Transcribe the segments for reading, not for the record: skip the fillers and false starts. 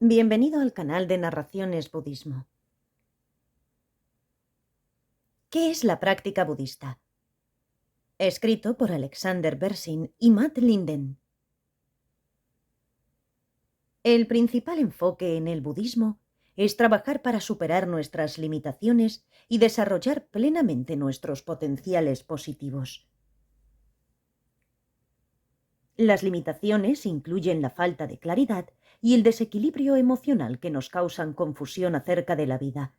Bienvenido al canal de Narraciones Budismo. ¿Qué es la práctica budista? Escrito por Alexander Berzin y Matt Linden. El principal enfoque en el budismo es trabajar para superar nuestras limitaciones y desarrollar plenamente nuestros potenciales positivos. Las limitaciones incluyen la falta de claridad y el desequilibrio emocional que nos causan confusión acerca de la vida.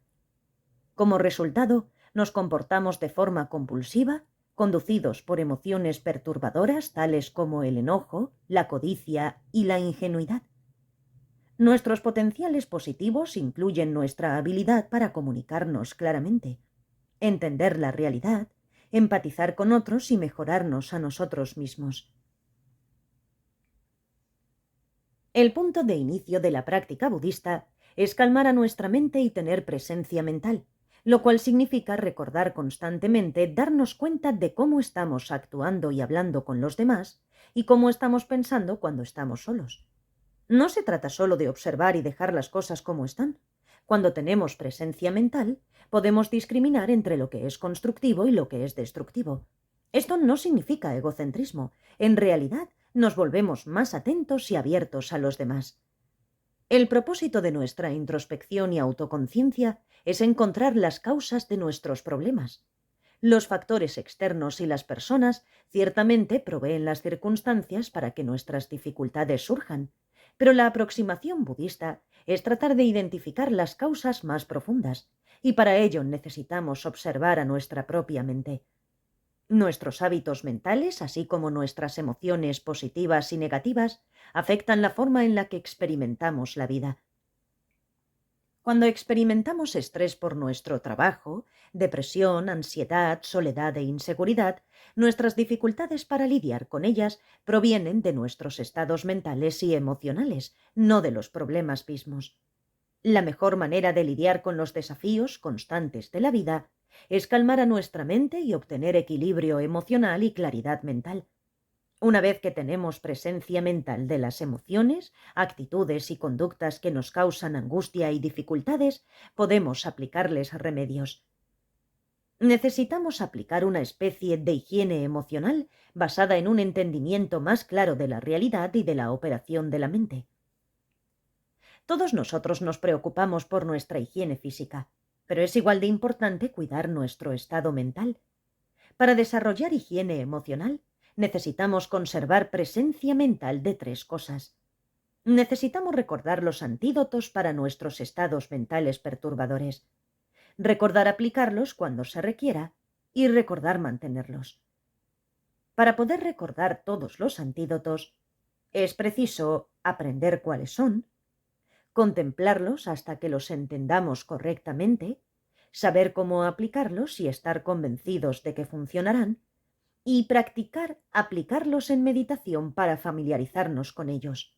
Como resultado, nos comportamos de forma compulsiva, conducidos por emociones perturbadoras tales como el enojo, la codicia y la ingenuidad. Nuestros potenciales positivos incluyen nuestra habilidad para comunicarnos claramente, entender la realidad, empatizar con otros y mejorarnos a nosotros mismos. El punto de inicio de la práctica budista es calmar a nuestra mente y tener presencia mental, lo cual significa recordar constantemente darnos cuenta de cómo estamos actuando y hablando con los demás y cómo estamos pensando cuando estamos solos. No se trata solo de observar y dejar las cosas como están. Cuando tenemos presencia mental, podemos discriminar entre lo que es constructivo y lo que es destructivo. Esto no significa egocentrismo. En realidad, nos volvemos más atentos y abiertos a los demás. El propósito de nuestra introspección y autoconciencia es encontrar las causas de nuestros problemas. Los factores externos y las personas ciertamente proveen las circunstancias para que nuestras dificultades surjan, pero la aproximación budista es tratar de identificar las causas más profundas, y para ello necesitamos observar a nuestra propia mente. Nuestros hábitos mentales, así como nuestras emociones positivas y negativas, afectan la forma en la que experimentamos la vida. Cuando experimentamos estrés por nuestro trabajo, depresión, ansiedad, soledad e inseguridad, nuestras dificultades para lidiar con ellas provienen de nuestros estados mentales y emocionales, no de los problemas mismos. La mejor manera de lidiar con los desafíos constantes de la vida es calmar a nuestra mente y obtener equilibrio emocional y claridad mental. Una vez que tenemos presencia mental de las emociones, actitudes y conductas que nos causan angustia y dificultades, podemos aplicarles remedios. Necesitamos aplicar una especie de higiene emocional basada en un entendimiento más claro de la realidad y de la operación de la mente. Todos nosotros nos preocupamos por nuestra higiene física, pero es igual de importante cuidar nuestro estado mental. Para desarrollar higiene emocional, necesitamos conservar presencia mental de 3 cosas. Necesitamos recordar los antídotos para nuestros estados mentales perturbadores, recordar aplicarlos cuando se requiera y recordar mantenerlos. Para poder recordar todos los antídotos, es preciso aprender cuáles son, contemplarlos hasta que los entendamos correctamente, saber cómo aplicarlos y estar convencidos de que funcionarán, y practicar aplicarlos en meditación para familiarizarnos con ellos.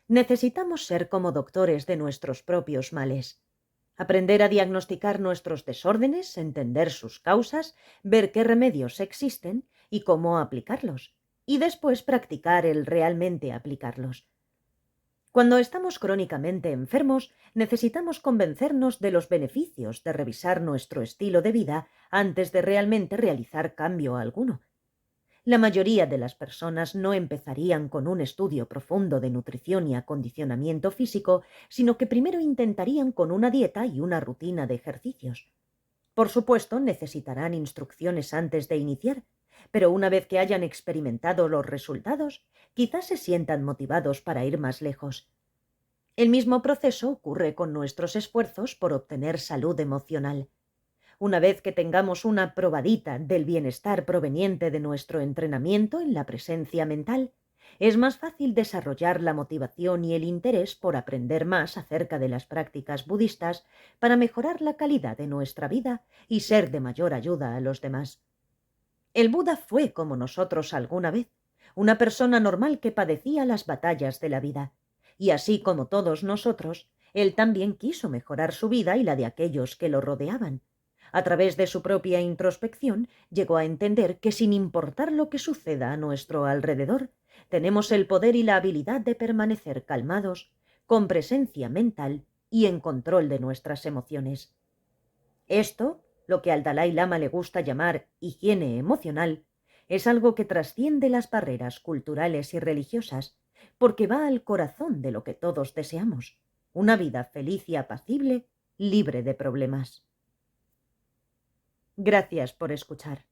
Necesitamos ser como doctores de nuestros propios males. Aprender a diagnosticar nuestros desórdenes, entender sus causas, ver qué remedios existen y cómo aplicarlos, y después practicar el realmente aplicarlos. Cuando estamos crónicamente enfermos, necesitamos convencernos de los beneficios de revisar nuestro estilo de vida antes de realmente realizar cambio alguno. La mayoría de las personas no empezarían con un estudio profundo de nutrición y acondicionamiento físico, sino que primero intentarían con una dieta y una rutina de ejercicios. Por supuesto, necesitarán instrucciones antes de iniciar, pero una vez que hayan experimentado los resultados, quizás se sientan motivados para ir más lejos. El mismo proceso ocurre con nuestros esfuerzos por obtener salud emocional. Una vez que tengamos una probadita del bienestar proveniente de nuestro entrenamiento en la presencia mental, es más fácil desarrollar la motivación y el interés por aprender más acerca de las prácticas budistas para mejorar la calidad de nuestra vida y ser de mayor ayuda a los demás. El Buda fue como nosotros alguna vez, una persona normal que padecía las batallas de la vida, y así como todos nosotros, él también quiso mejorar su vida y la de aquellos que lo rodeaban. A través de su propia introspección, llegó a entender que sin importar lo que suceda a nuestro alrededor, tenemos el poder y la habilidad de permanecer calmados, con presencia mental y en control de nuestras emociones. Esto, lo que al Dalai Lama le gusta llamar higiene emocional, es algo que trasciende las barreras culturales y religiosas, porque va al corazón de lo que todos deseamos, una vida feliz y apacible, libre de problemas. Gracias por escuchar.